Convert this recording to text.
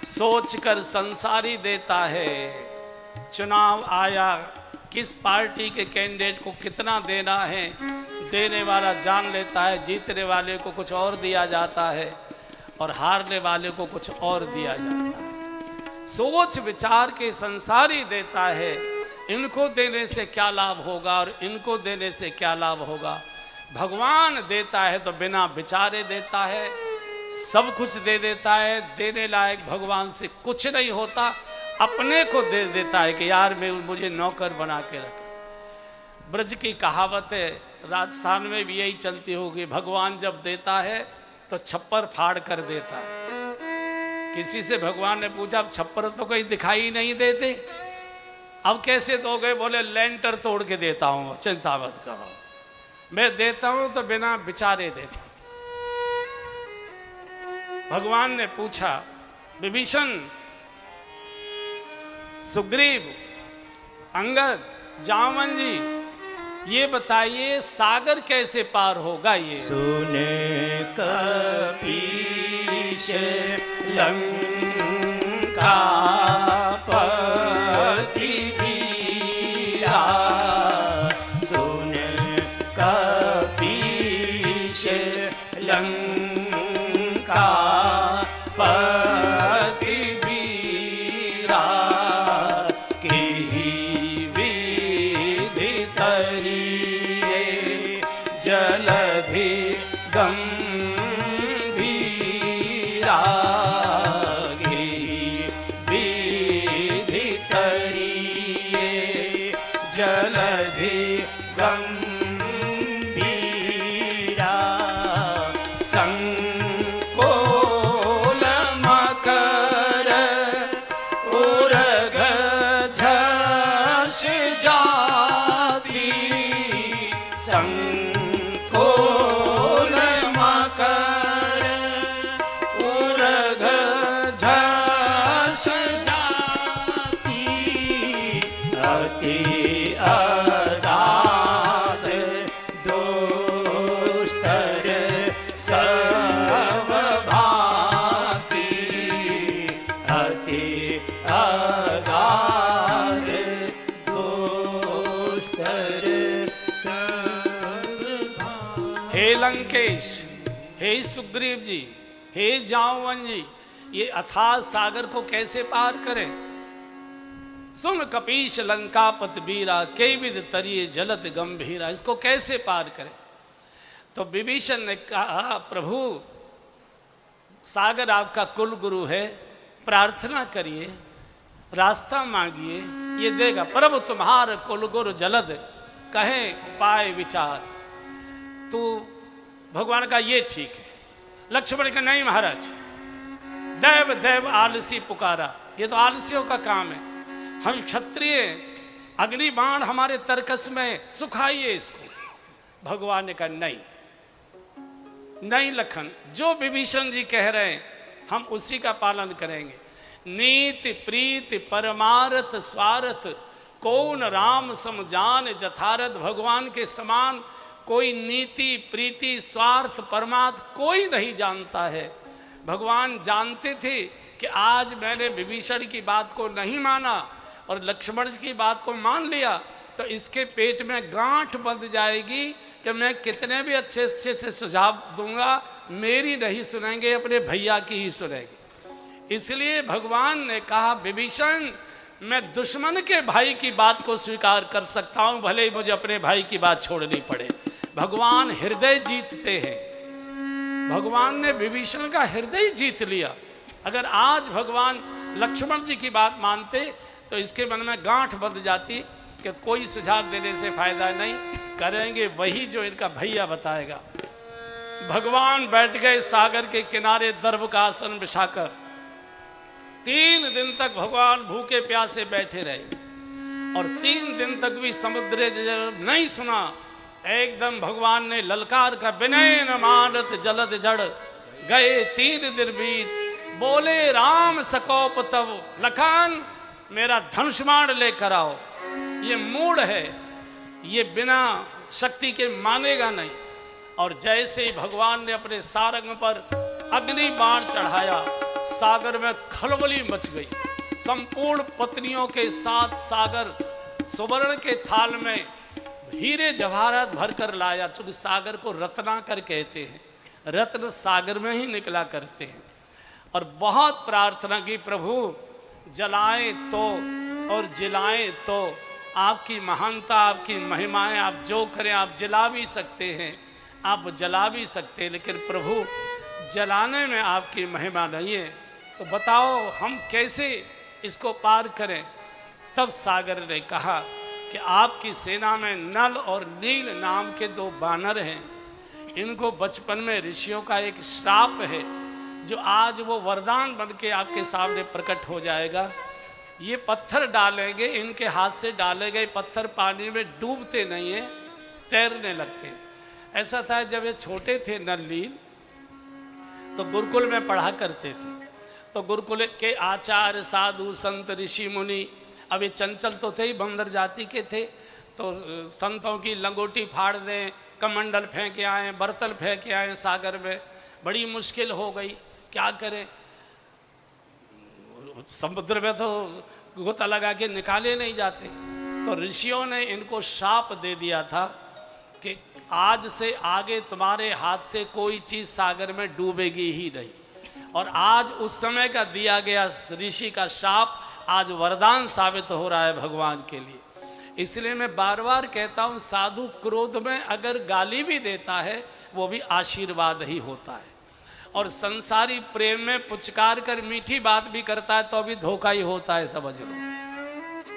सोच कर संसारी देता है। चुनाव आया, किस पार्टी के कैंडिडेट को कितना देना है, देने वाला जान लेता है। जीतने वाले को कुछ और दिया जाता है और हारने वाले को कुछ और दिया जाता है। सोच विचार के संसारी देता है। इनको देने से क्या लाभ होगा और इनको देने से क्या लाभ होगा। भगवान देता है तो बिना विचारे देता है, सब कुछ दे देता है। देने लायक भगवान से कुछ नहीं होता, अपने को दे देता है कि यार मैं मुझे नौकर बना के रख। ब्रज की कहावत है, राजस्थान में भी यही चलती होगी, भगवान जब देता है तो छप्पर फाड़ कर देता है। किसी से भगवान ने पूछा, अब छप्पर तो कहीं दिखाई नहीं देते, अब कैसे दोगे? बोले लेंटर तोड़ के देता हूँ, चिंता मत करो, मैं देता हूँ तो बिना विचारे देता हूँ। भगवान ने पूछा, विभीषण, सुग्रीव, अंगद, जामवन जी, ये बताइए सागर कैसे पार होगा? ये सुने कपीश लंका पति वीरा, सुने कपीश लंका पति वीरा, की विधि तरिए जलधि गंभीरा, की विधि तरिए जलधि गंभीरा, संकोल मकर उरग झष जाति, संकोल मकर उरग झष जाति, अति अगाध दुस्तर सब भांति, अति अगाध दुस्तर सब भांति। हे लंकेश, हे सुग्रीव जी, हे जामवन जी, ये अथाह सागर को कैसे पार करें? सुन कपीश लंकापत वीरा, के विद तरिए जलत गंभीरा, इसको कैसे पार करें? तो विभीषण ने कहा, प्रभु सागर आपका कुल गुरु है, प्रार्थना करिए, रास्ता मांगिए, ये देगा। प्रभु तुम्हार कुल गुरु जलद, कहे उपाय विचार। तो भगवान का ये ठीक है। लक्ष्मण का नहीं महाराज, देव देव आलसी पुकारा, ये तो आलसियों का काम है। हम क्षत्रिय, अग्नि बाण हमारे तरकस में, सुखाइए इसको। भगवान ने कहा नहीं नहीं लखन, जो विभीषण जी कह रहे हैं हम उसी का पालन करेंगे। नीति प्रीति परमारथ स्वार्थ, कौन राम सम जान जथारथ। भगवान के समान कोई नीति प्रीति स्वार्थ परमार्थ कोई नहीं जानता है। भगवान जानते थे कि आज मैंने विभीषण की बात को नहीं माना और लक्ष्मण जी की बात को मान लिया तो इसके पेट में गांठ बंध जाएगी कि मैं कितने भी अच्छे से सुझाव दूंगा, मेरी नहीं सुनेंगे, अपने भैया की ही सुनेंगे। इसलिए भगवान ने कहा, विभीषण मैं दुश्मन के भाई की बात को स्वीकार कर सकता हूं, भले ही मुझे अपने भाई की बात छोड़नी पड़े। भगवान हृदय जीतते हैं। भगवान ने विभीषण का हृदय जीत लिया। अगर आज भगवान लक्ष्मण जी की बात मानते तो इसके मन में गांठ बंध जाती कि कोई सुझाव देने से फायदा नहीं, करेंगे वही जो इनका भैया बताएगा। भगवान बैठ गए सागर के किनारे दर्भ का आसन बिछाकर। 3 दिन तक भगवान भूखे प्यासे बैठे रहे और 3 दिन तक भी समुद्र नहीं सुना। एकदम भगवान ने ललकार का, विनय न मानत जलद जड़, गए 3 दिन बीत, बोले राम सकोप तब, लखन मेरा धनुष्मान लेकर आओ। ये मूड है, ये बिना शक्ति के मानेगा नहीं। और जैसे ही भगवान ने अपने सारंग पर अग्नि बाण चढ़ाया, सागर में खलबली मच गई। संपूर्ण पत्नियों के साथ सागर सुवर्ण के थाल में हीरे जवाहरात भरकर लाया, चूंकि सागर को रत्नाकर कहते हैं, रत्न सागर में ही निकला करते हैं। और बहुत प्रार्थना की, प्रभु जलाएं तो और जिलाएं तो, आपकी महानता, आपकी महिमाएं, आप जो करें, आप जला भी सकते हैं, आप जला भी सकते हैं, लेकिन प्रभु जलाने में आपकी महिमा नहीं है। तो बताओ हम कैसे इसको पार करें। तब सागर ने कहा कि आपकी सेना में नल और नील नाम के 2 बानर हैं, इनको बचपन में ऋषियों का एक श्राप है, जो आज वो वरदान बन के आपके सामने प्रकट हो जाएगा। ये पत्थर डालेंगे, इनके हाथ से डाले गए पत्थर पानी में डूबते नहीं है, तैरने लगते। ऐसा था जब ये छोटे थे नल तो गुरुकुल में पढ़ा करते थे, तो गुरुकुल के आचार्य साधु संत ऋषि मुनि, अब ये चंचल तो थे ही, बंदर जाति के थे, तो संतों की लंगोटी फाड़ दें, कमंडल फेंक के आए, बर्तन फेंक के आए सागर में। बड़ी मुश्किल हो गई, क्या करें, समुद्र में तो गोता लगा के निकाले नहीं जाते। तो ऋषियों ने इनको शाप दे दिया था कि आज से आगे तुम्हारे हाथ से कोई चीज़ सागर में डूबेगी ही नहीं। और आज उस समय का दिया गया ऋषि का शाप आज वरदान साबित हो रहा है भगवान के लिए। इसलिए मैं बार बार कहता हूँ, साधु क्रोध में अगर गाली भी देता है वो भी आशीर्वाद ही होता है, और संसारी प्रेम में पुचकार कर मीठी बात भी करता है तो अभी धोखा ही होता है, समझ लो।